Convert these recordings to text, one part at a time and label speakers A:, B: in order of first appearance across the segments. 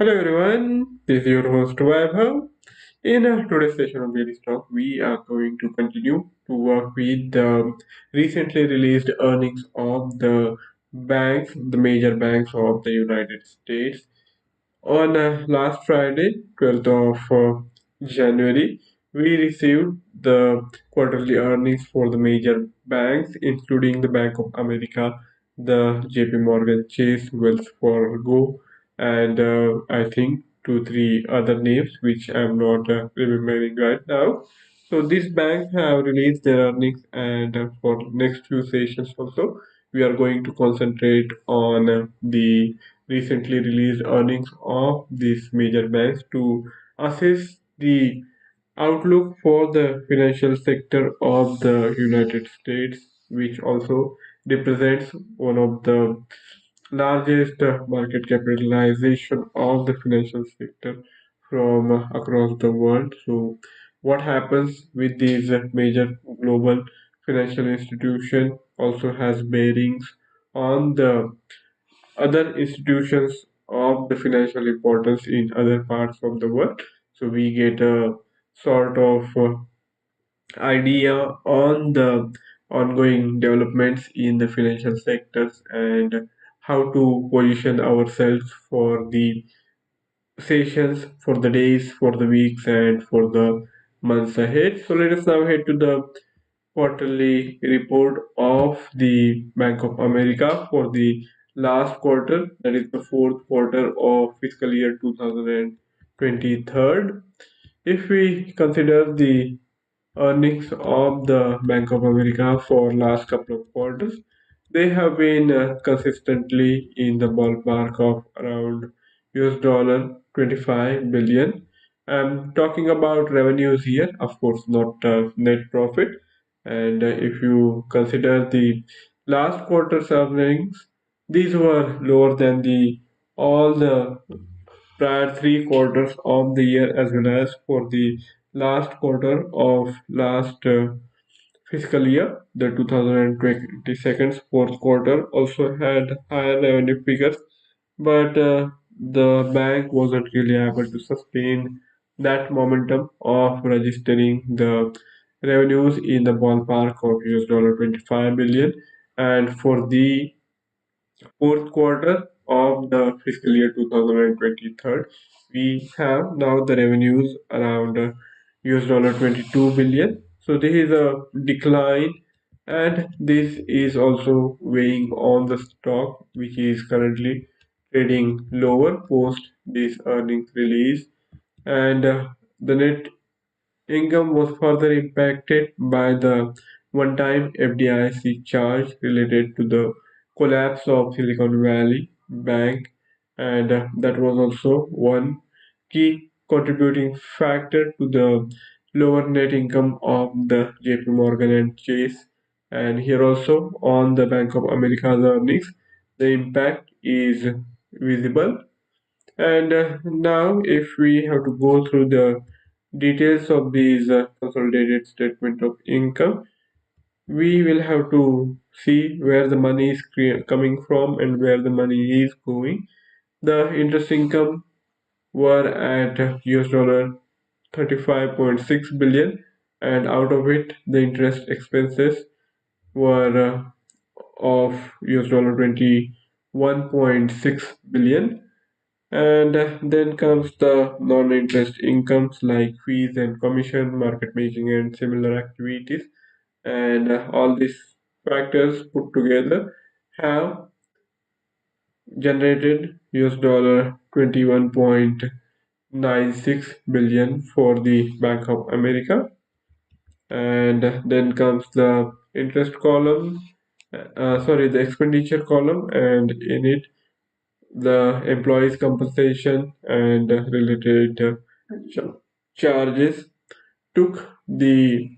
A: Hello everyone, this is your host Vaibhav. In today's session of Daily Stock, we are going to continue to work with the recently released earnings of the banks, the major banks of the United States. On last Friday, 12th of January, we received the quarterly earnings for the major banks, including the Bank of America, the JP Morgan Chase, Wells Fargo, and I think two, three other names which I'm not remembering right now. So these banks have released their earnings, and for next few sessions also, we are going to concentrate on the recently released earnings of these major banks to assess the outlook for the financial sector of the United States, which also represents one of the largest market capitalization of the financial sector from across the world. So, what happens with these major global financial institutions also has bearings on the other institutions of the financial importance in other parts of the world. So we get a sort of idea on the ongoing developments in the financial sectors and how to position ourselves for the sessions, for the days, for the weeks, and for the months ahead. So let us now head to the quarterly report of the Bank of America for the last quarter, that is the fourth quarter of fiscal year 2023. If we consider the earnings of the Bank of America for last couple of quarters, they have been consistently in the ballpark of around US dollar 25 billion. I'm talking about revenues here, of course, not net profit. And if you consider the last quarter's earnings, these were lower than the all the prior three quarters of the year as well as for the last quarter of last fiscal year. The 2022 fourth quarter also had higher revenue figures, but the bank wasn't really able to sustain that momentum of registering the revenues in the ballpark of US dollar 25 billion. And for the fourth quarter of the fiscal year 2023, we have now the revenues around US dollar 22 billion. So this is a decline, and this is also weighing on the stock, which is currently trading lower post this earnings release. And the net income was further impacted by the one-time FDIC charge related to the collapse of Silicon Valley Bank, and that was also one key contributing factor to the lower net income of the JP Morgan and Chase. And here also on the Bank of America's earnings, the impact is visible. And now, if we have to go through the details of these consolidated statement of income, we will have to see where the money is coming from and where the money is going. The interest income were at US dollar 35.6 billion, and out of it, the interest expenses were of US dollar 21.6 billion. And then comes the non-interest incomes like fees and commission, market making, and similar activities. And all these factors put together have generated US dollar 21.96 billion for the Bank of America. And then comes the interest column, the expenditure column, and in it the employees compensation and related ch- charges took the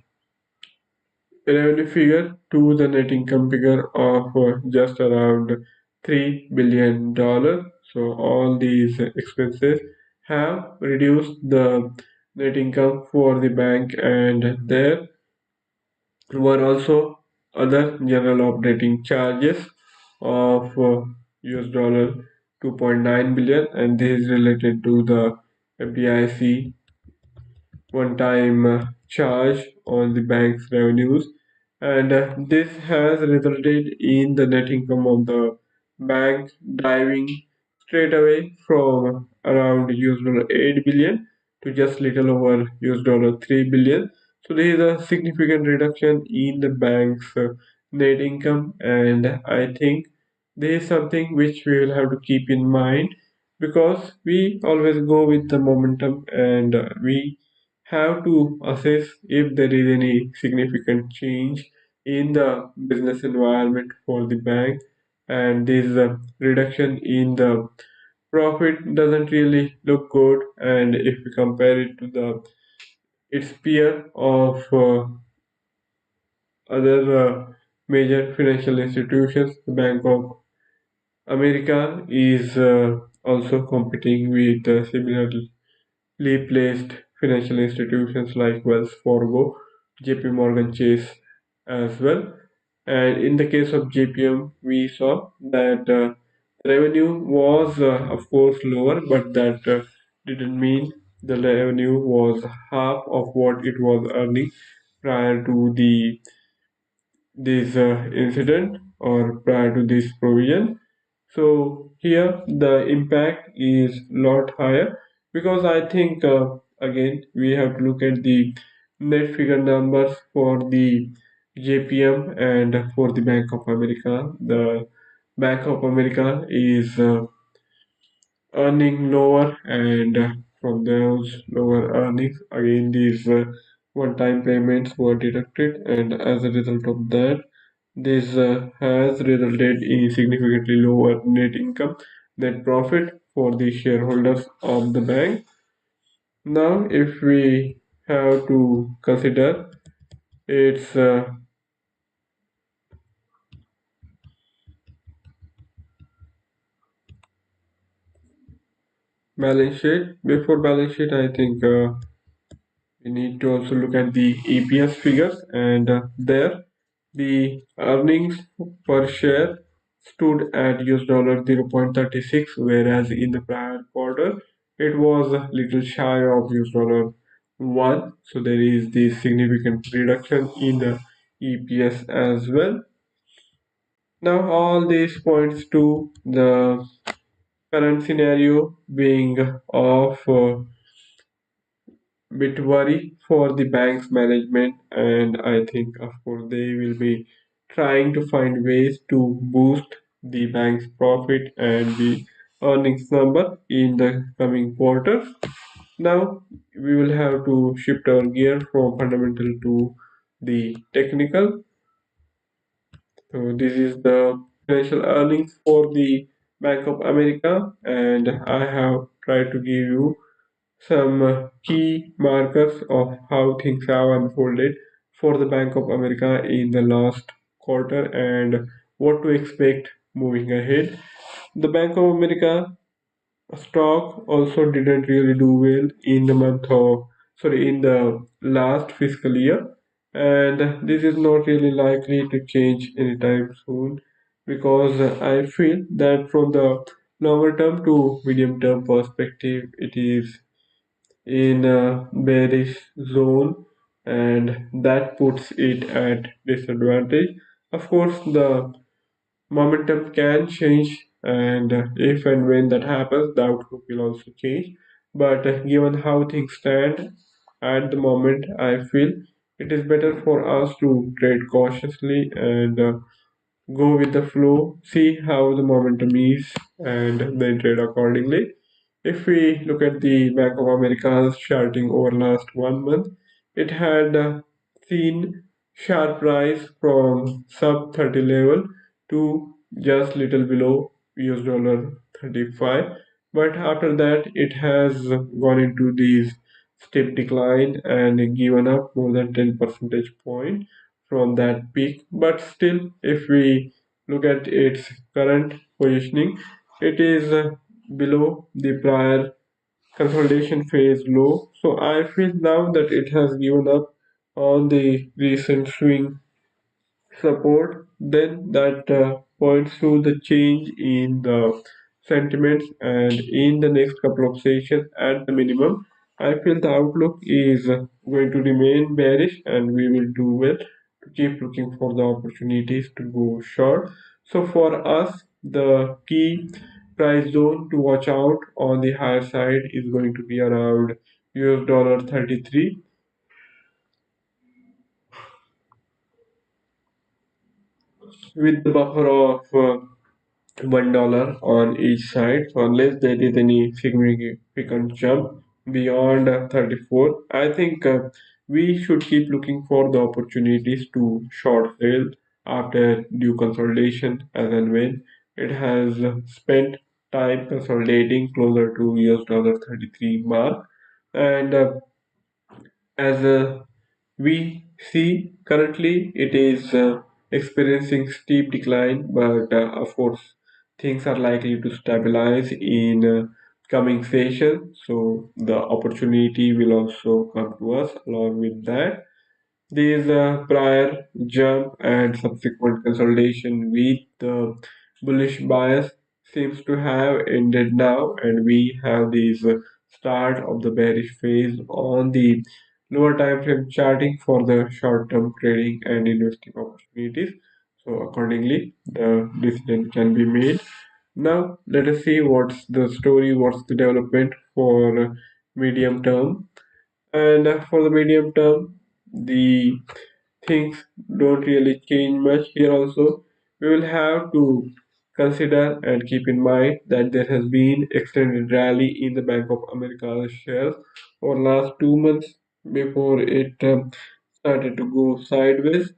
A: revenue figure to the net income figure of just around $3 billion. So all these expenses have reduced the net income for the bank, and there were also other general operating charges of US dollar 2.9 billion, and this is related to the FDIC one-time charge on the bank's revenues, and this has resulted in the net income of the bank diving straight away from around $8 billion to just little over $3 billion. So there is a significant reduction in the bank's net income, and I think this is something which we will have to keep in mind because we always go with the momentum, and we have to assess if there is any significant change in the business environment for the bank, and this reduction in the profit doesn't really look good. And if we compare it to the its peer of other major financial institutions, the Bank of America is also competing with similarly placed financial institutions like Wells Fargo, JP Morgan Chase as well. And in the case of JPM, we saw that revenue was, of course, lower, but that didn't mean the revenue was half of what it was earning prior to the this incident or prior to this provision. So here the impact is lot higher because I think again we have to look at the net figure numbers for the JPM and for the Bank of America. The Bank of America is earning lower, and from those lower earnings again these one-time payments were deducted, and as a result of that this has resulted in significantly lower net income, net profit for the shareholders of the bank. Now, if we have to consider its balance sheet, before balance sheet, I think we need to also look at the EPS figures, and there the earnings per share stood at $0.36, whereas in the prior quarter it was a little shy of $1. So there is the significant reduction in the EPS as well. Now all this points to the current scenario being of bit worry for the bank's management, and I think of course they will be trying to find ways to boost the bank's profit and the earnings number in the coming quarters. Now we will have to shift our gear from fundamental to the technical. So this is the financial earnings for the Bank of America, and I have tried to give you some key markers of how things have unfolded for the Bank of America in the last quarter and what to expect moving ahead. The Bank of America stock also didn't really do well in the in the last fiscal year, and this is not really likely to change anytime soon because I feel that from the longer term to medium term perspective, it is in a bearish zone, and that puts it at disadvantage. Of course, the momentum can change, and if and when that happens, the outlook will also change. But given how things stand at the moment, I feel it is better for us to trade cautiously and go with the flow, see how the momentum is, and then trade accordingly. If we look at the Bank of America's charting over last 1 month, it had seen sharp rise from sub 30 level to just little below $35. But after that, it has gone into these steep decline and given up more than 10 percentage point from that peak. But still, if we look at its current positioning, it is below the prior consolidation phase low. So I feel now that it has given up on the recent swing support, then that points to the change in the sentiments, and in the next couple of sessions at the minimum, I feel the outlook is going to remain bearish, and we will do well to keep looking for the opportunities to go short. So for us, the key price zone to watch out on the higher side is going to be around US dollar 33 with the buffer of $1 on each side. So unless there is any significant jump beyond 34, I think we should keep looking for the opportunities to short sale after due consolidation as and when it has spent time consolidating closer to US dollar 33 mark. And as we see currently, it is experiencing steep decline, but of course, things are likely to stabilize in coming sessions. So the opportunity will also come to us along with that. These prior jump and subsequent consolidation with the bullish bias seems to have ended now, and we have this start of the bearish phase on the lower time frame charting for the short-term trading and investing opportunities. So accordingly, the decision can be made. Now let us see what's the story, what's the development for medium term. And for the medium term, the things don't really change much here also. We will have to consider and keep in mind that there has been extended rally in the Bank of America shares for last 2 months before it started to go sideways.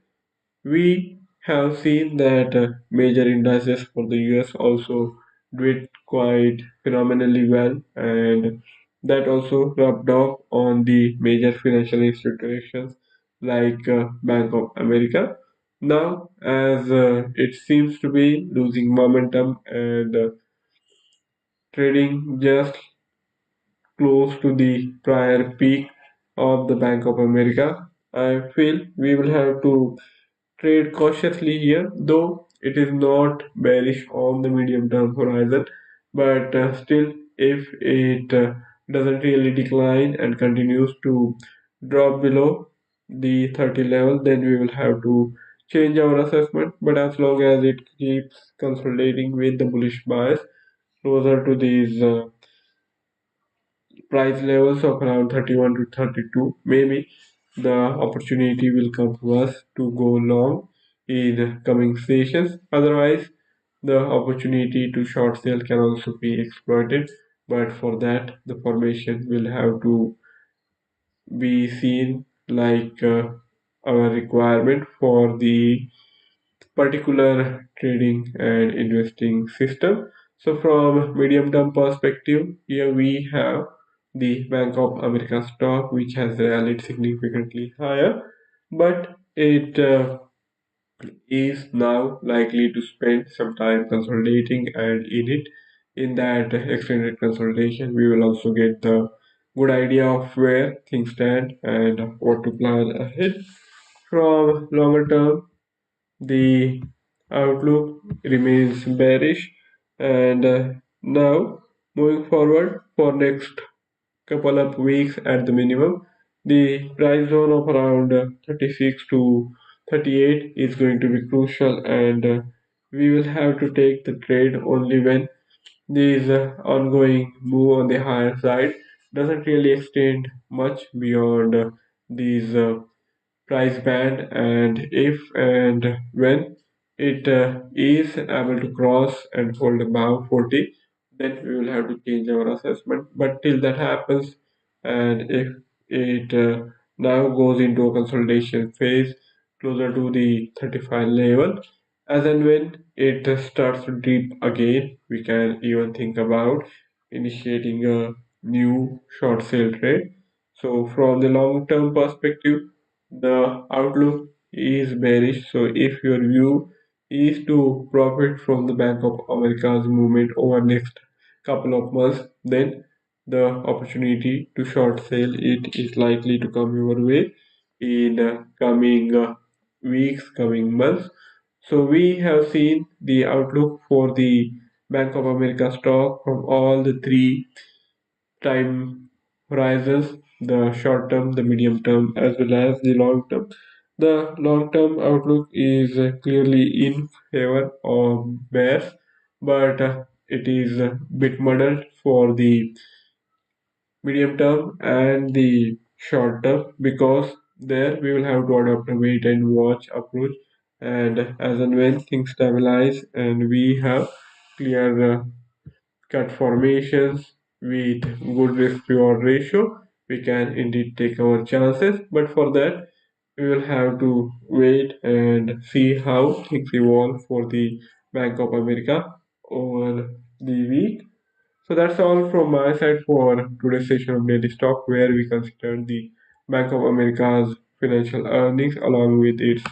A: We have seen that major indices for the US also did quite phenomenally well, and that also rubbed off on the major financial institutions like Bank of America. Now, as it seems to be losing momentum and trading just close to the prior peak of the Bank of America, I feel we will have to trade cautiously here, though it is not bearish on the medium term horizon. But still, if it doesn't really decline and continues to drop below the 30 level, then we will have to change our assessment. But as long as it keeps consolidating with the bullish bias closer to these price levels of around 31 to 32, maybe the opportunity will come to us to go long in coming sessions. Otherwise, the opportunity to short sale can also be exploited, but for that, the formation will have to be seen like our requirement for the particular trading and investing system. So from medium term perspective, here we have the Bank of America stock, which has rallied significantly higher, but it is now likely to spend some time consolidating, and in that extended consolidation we will also get the good idea of where things stand and what to plan ahead. From longer term, the outlook remains bearish, and now moving forward for next couple of weeks at the minimum, the price zone of around 36 to 38 is going to be crucial, and we will have to take the trade only when this ongoing move on the higher side doesn't really extend much beyond these price band, and if and when it is able to cross and hold above 40, then we will have to change our assessment. But till that happens, and if it now goes into a consolidation phase closer to the 35 level, as and when it starts to dip again, we can even think about initiating a new short sale trade. So from the long term perspective, the outlook is bearish. So if your view is to profit from the Bank of America's movement over next couple of months, then the opportunity to short sale it is likely to come your way in coming weeks, coming months. So we have seen the outlook for the Bank of America stock from all the three time horizons, the short term, the medium term, as well as the long term. The long term outlook is clearly in favor of bears, but it is a bit muddled for the medium term and the short term because there we will have to adopt a wait and watch approach. And as and when things stabilize and we have clear cut formations with good risk reward ratio, we can indeed take our chances. But for that, we will have to wait and see how things evolve for the Bank of America over the week. So that's all from my side for today's session of Daily Stock, where we considered the Bank of America's financial earnings along with its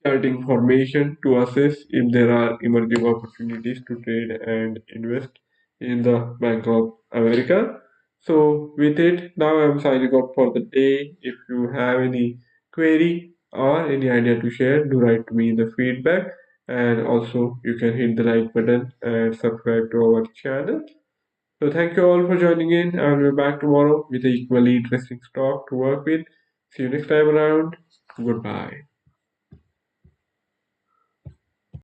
A: starting information to assess if there are emerging opportunities to trade and invest in the Bank of America. So with it, now I'm signing off for the day. If you have any query or any idea to share, do write to me in the feedback. And also, you can hit the like button and subscribe to our channel. So thank you all for joining in. I will be back tomorrow with an equally interesting stock to work with. See you next time around. Goodbye.